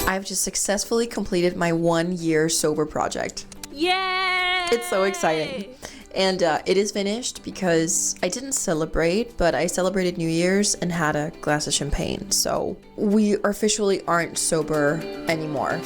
I've just successfully completed my 1-year sober project. Yay! It's so exciting. And it is finished because I didn't celebrate, but I celebrated New Year's and had a glass of champagne. So we officially aren't sober anymore.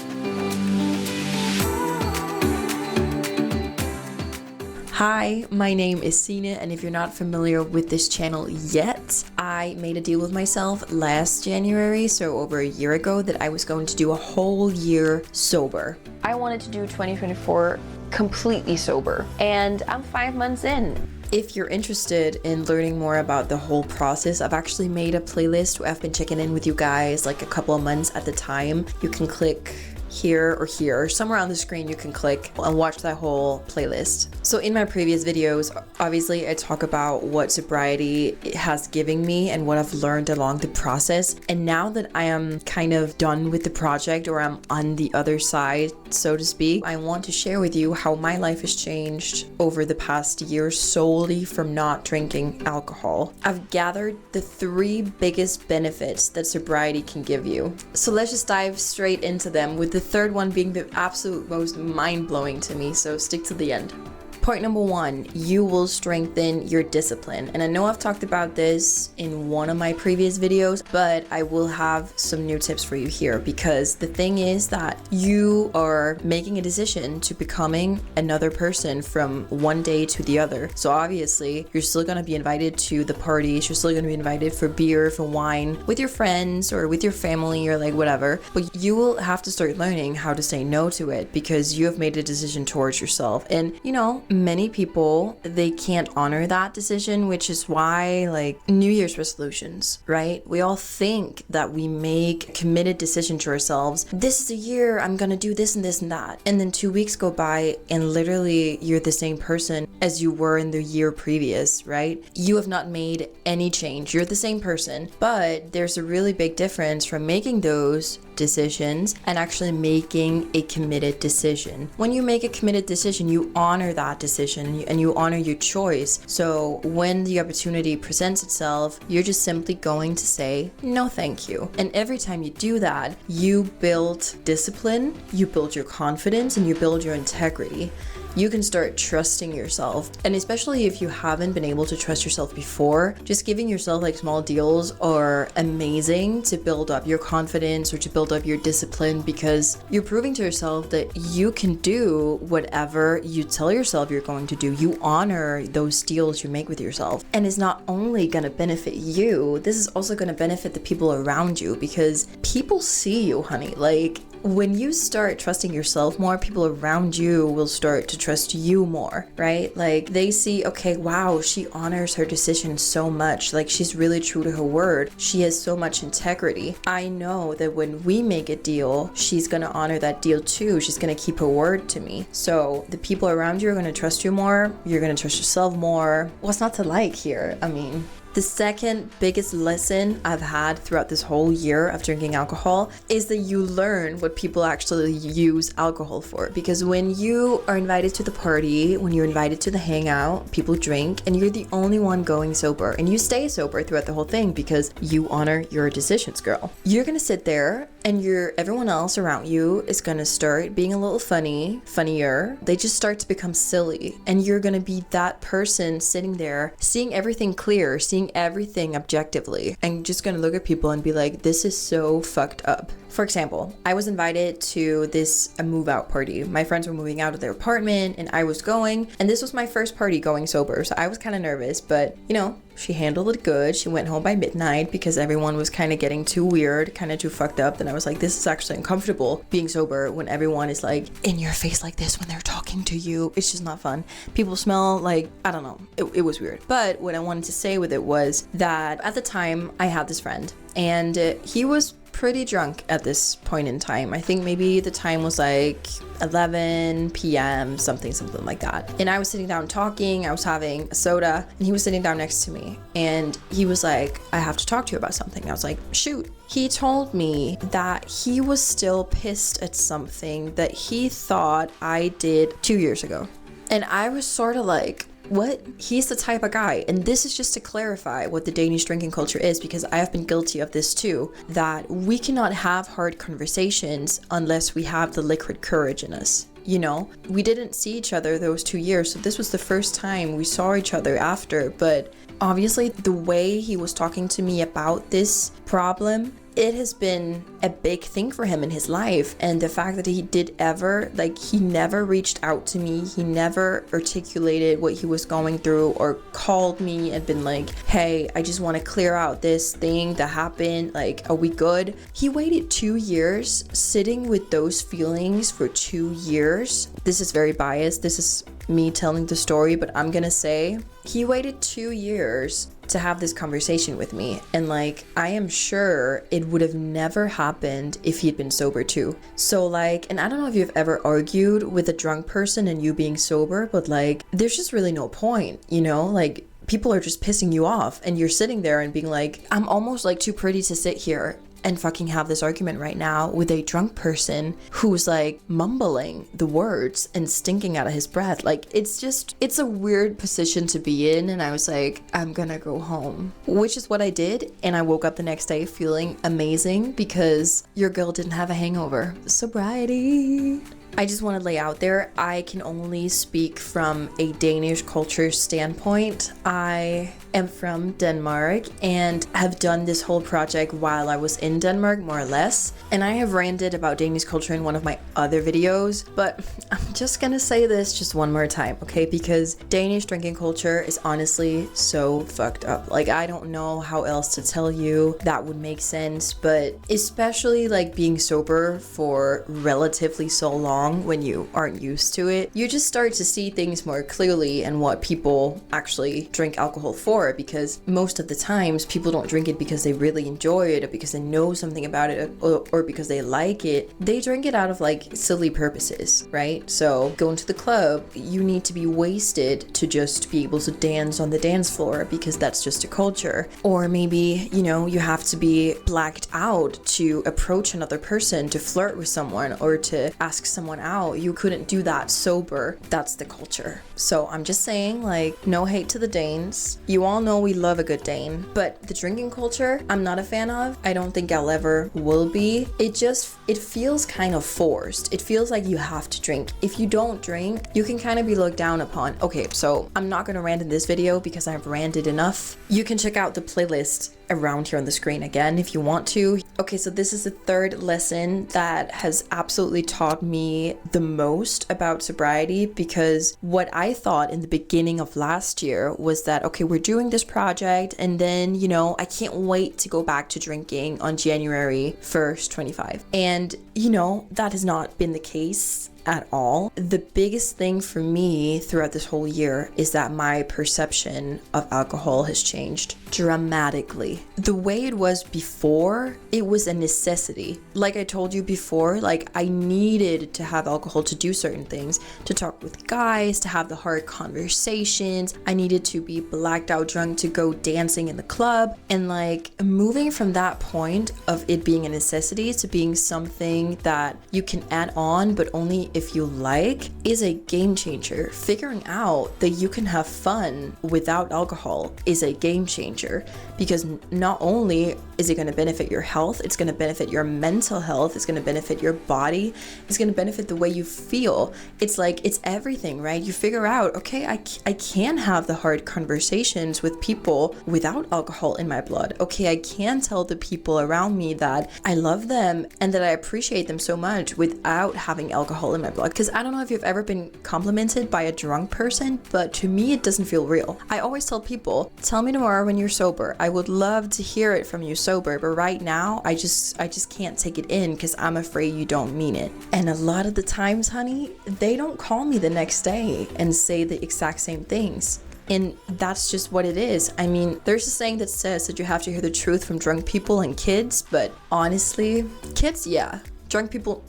Hi, my name is Sine, and if you're not familiar with this channel yet, I made a deal with myself last January, so over a year ago, that I was going to do a whole year sober. I wanted to do 2024 completely sober, and I'm 5 months in. If you're interested in learning more about the whole process, I've actually made a playlist where I've been checking in with you guys like a couple of months at the time. You can click here or here, somewhere on the screen you can click and watch that whole playlist. So in my previous videos, obviously I talk about what sobriety has given me and what I've learned along the process. And now that I am kind of done with the project, or I'm on the other side, so to speak, I want to share with you how my life has changed over the past year solely from not drinking alcohol. I've gathered the 3 biggest benefits that sobriety can give you. So let's just dive straight into them, with the third one being the absolute most mind-blowing to me, so stick to the end. Point number 1, you will strengthen your discipline. And I know I've talked about this in one of my previous videos, but I will have some new tips for you here, because the thing is that you are making a decision to becoming another person from one day to the other. So obviously you're still going to be invited to the parties, you're still going to be invited for beer, for wine, with your friends or with your family or like whatever, but you will have to start learning how to say no to it, because you have made a decision towards yourself. And you know, many people, they can't honor that decision, which is why, like, New Year's resolutions, right? We all think that we make a committed decision to ourselves. This is a year I'm gonna do this and this and that. And then 2 weeks go by and literally you're the same person as you were in the year previous, right? You have not made any change. You're the same person, but there's a really big difference from making those decisions and actually making a committed decision. When you make a committed decision, you honor that decision and you honor your choice. So when the opportunity presents itself, you're just simply going to say, no, thank you. And every time you do that, you build discipline, you build your confidence, and you build your integrity. You can start trusting yourself. And especially if you haven't been able to trust yourself before, just giving yourself like small deals are amazing to build up your confidence or to build up your discipline, because you're proving to yourself that you can do whatever you tell yourself you're going to do. You honor those deals you make with yourself. And it's not only going to benefit you, this is also going to benefit the people around you, because people see you, honey. Like, when you start trusting yourself more, people around you will start to trust you more, right? Like, they see, okay, wow, she honors her decision so much. Like, she's really true to her word. She has so much integrity. I know that when we make a deal, she's gonna honor that deal too. She's gonna keep her word to me. So the people around you are gonna trust you more. You're gonna trust yourself more. What's not to like here? I mean, the second biggest lesson I've had throughout this whole year of drinking alcohol is that you learn what people actually use alcohol for. Because when you are invited to the party, when you're invited to the hangout, people drink and you're the only one going sober, and you stay sober throughout the whole thing because you honor your decisions, girl. You're gonna sit there and everyone else around you is gonna start being a little funnier. They just start to become silly, and you're gonna be that person sitting there seeing everything clear, seeing everything objectively, and just gonna look at people and be like, this is so fucked up. For example, I was invited to a move out party. My friends were moving out of their apartment and I was going, and this was my first party going sober, so I was kind of nervous, but you know, she handled it good. She went home by midnight because everyone was kind of getting too weird, kind of too fucked up. And I was like, this is actually uncomfortable being sober when everyone is like in your face like this when they're talking to you. It's just not fun. People smell like, I don't know. It was weird. But what I wanted to say with it was that at the time I had this friend, and he was pretty drunk at this point in time. I think maybe the time was like 11 p.m., something like that. And I was sitting down talking, I was having a soda, and he was sitting down next to me. And he was like, I have to talk to you about something. And I was like, shoot. He told me that he was still pissed at something that he thought I did 2 years ago. And I was sort of like, what? He's the type of guy, and this is just to clarify what the Danish drinking culture is, because I have been guilty of this too, that we cannot have hard conversations unless we have the liquid courage in us. You know, we didn't see each other those 2 years, so this was the first time we saw each other after, but obviously the way he was talking to me about this problem, it has been a big thing for him in his life. And the fact that he did ever, like, he never reached out to me, he never articulated what he was going through or called me and been like, hey, I just want to clear out this thing that happened, like, are we good? He waited 2 years, sitting with those feelings for 2 years. This is very biased, this is me telling the story, but I'm gonna say he waited 2 years to have this conversation with me, and like, I am sure it would have never happened if he'd been sober too. So like, and I don't know if you've ever argued with a drunk person and you being sober, but like, there's just really no point, you know, like, people are just pissing you off and you're sitting there and being like, I'm almost like too pretty to sit here and fucking have this argument right now with a drunk person who's like mumbling the words and stinking out of his breath. Like, it's a weird position to be in. And I was like, I'm gonna go home, which is what I did. And I woke up the next day feeling amazing because your girl didn't have a hangover. Sobriety. I just want to lay out there, I can only speak from a Danish culture standpoint. I am from Denmark and have done this whole project while I was in Denmark, more or less. And I have ranted about Danish culture in one of my other videos, but I'm just gonna say this just one more time, okay? Because Danish drinking culture is honestly so fucked up. Like, I don't know how else to tell you that would make sense, but especially like being sober for relatively so long, when you aren't used to it, you just start to see things more clearly and what people actually drink alcohol for, because most of the times people don't drink it because they really enjoy it or because they know something about it or because they like it. They drink it out of like silly purposes, right? So going to the club, you need to be wasted to just be able to dance on the dance floor because that's just a culture. Or maybe, you know, you have to be blacked out to approach another person, to flirt with someone or to ask someone out. You couldn't do that sober. That's the culture. So I'm just saying, like, no hate to the Danes. You all know we love a good Dane, but the drinking culture, I'm not a fan of. I don't think I'll ever will be. It feels kind of forced. It feels like you have to drink. If you don't drink, you can kind of be looked down upon. Okay, so I'm not gonna rant in this video because I've ranted enough. You can check out the playlist around here on the screen again if you want to. Okay, so this is the third lesson that has absolutely taught me the most about sobriety, because what I thought in the beginning of last year was that, okay, we're doing this project and then, you know, I can't wait to go back to drinking on January 1st, 25. And, you know, that has not been the case at all. The biggest thing for me throughout this whole year is that my perception of alcohol has changed dramatically. The way it was before, it was a necessity. Like I told you before, like, I needed to have alcohol to do certain things, to talk with guys, to have the hard conversations. I needed to be blacked out drunk to go dancing in the club. And like, moving from that point of it being a necessity to being something that you can add on, but only if you like, is a game changer. Figuring out that you can have fun without alcohol is a game changer, because not only is it going to benefit your health, it's going to benefit your mental health, it's going to benefit your body, it's going to benefit the way you feel. It's like, it's everything, right? You figure out, okay, I can have the hard conversations with people without alcohol in my blood. Okay, I can tell the people around me that I love them and that I appreciate them so much without having alcohol in my blood. Because I don't know if you've ever been complimented by a drunk person, but to me it doesn't feel real. I always tell people, tell me tomorrow when you're sober. I would love to hear it from you sober, but right now I just can't take it in because I'm afraid you don't mean it. And a lot of the times, honey, they don't call me the next day and say the exact same things. And that's just what it is. I mean, there's a saying that says that you have to hear the truth from drunk people and kids, but honestly, kids, yeah. Drunk people,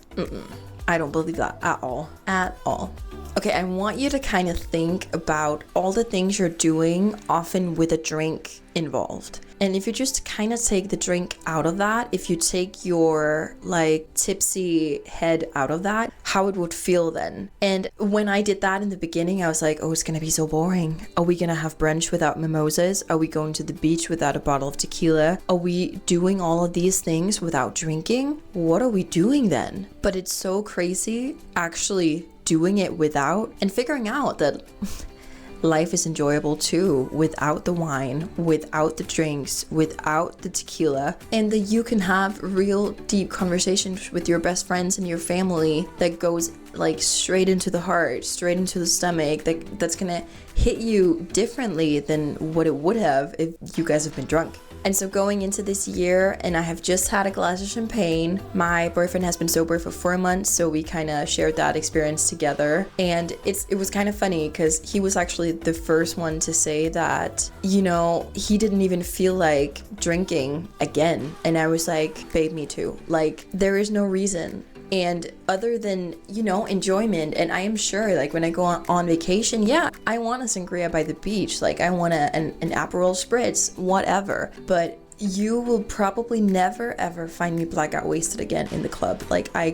I don't believe that at all. At all. Okay, I want you to kind of think about all the things you're doing, often with a drink involved. And if you just kind of take the drink out of that, if you take your like tipsy head out of that, how it would feel then. And when I did that in the beginning, I was like, oh, it's gonna be so boring. Are we gonna have brunch without mimosas? Are we going to the beach without a bottle of tequila? Are we doing all of these things without drinking? What are we doing then? But it's so crazy actually doing it without and figuring out that life is enjoyable too without the wine, without the drinks, without the tequila, and that you can have real deep conversations with your best friends and your family that goes like straight into the heart, straight into the stomach, that's gonna hit you differently than what it would have if you guys have been drunk. And so going into this year, and I have just had a glass of champagne. My boyfriend has been sober for 4 months, so we kind of shared that experience together. And it was kind of funny because he was actually the first one to say that, you know, he didn't even feel like drinking again. And I was like, babe, me too. Like, there is no reason. And other than, you know, enjoyment, and I am sure, like, when I go on vacation, yeah, I want a sangria by the beach, like, I want an Aperol Spritz, whatever. But you will probably never ever find me blackout wasted again in the club. Like, I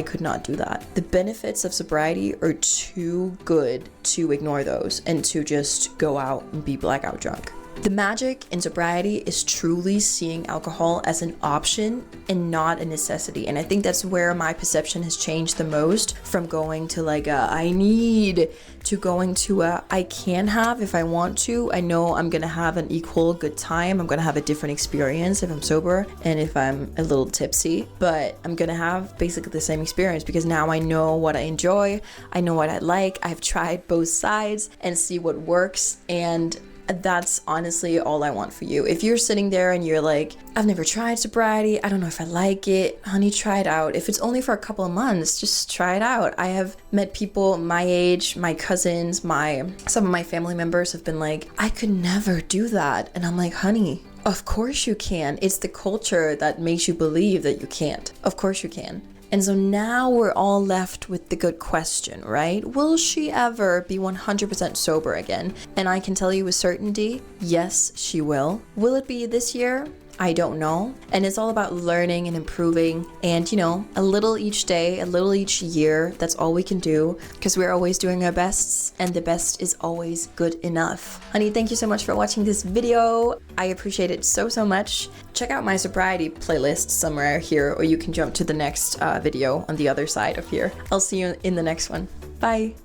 could not do that. The benefits of sobriety are too good to ignore those and to just go out and be blackout drunk. The magic in sobriety is truly seeing alcohol as an option and not a necessity. And I think that's where my perception has changed the most, from going to like a I need to going to a I can have if I want to. I know I'm gonna have an equal good time. I'm gonna have a different experience if I'm sober and if I'm a little tipsy, but I'm gonna have basically the same experience because now I know what I enjoy, I know what I like, I've tried both sides and see what works, and that's honestly all I want for you. If you're sitting there and you're like, I've never tried sobriety, I don't know if I like it, honey, try it out. If it's only for a couple of months, just try it out. I have met people my age, my cousins, some of my family members have been like, I could never do that. And I'm like, honey, of course you can. It's the culture that makes you believe that you can't. Of course you can. And so now we're all left with the good question, right? Will she ever be 100% sober again? And I can tell you with certainty, yes, she will. Will it be this year? I don't know. And it's all about learning and improving and, you know, a little each day, a little each year. That's all we can do because we're always doing our bests and the best is always good enough. Honey, thank you so much for watching this video. I appreciate it so, so much. Check out my sobriety playlist somewhere here, or you can jump to the next video on the other side of here. I'll see you in the next one. Bye.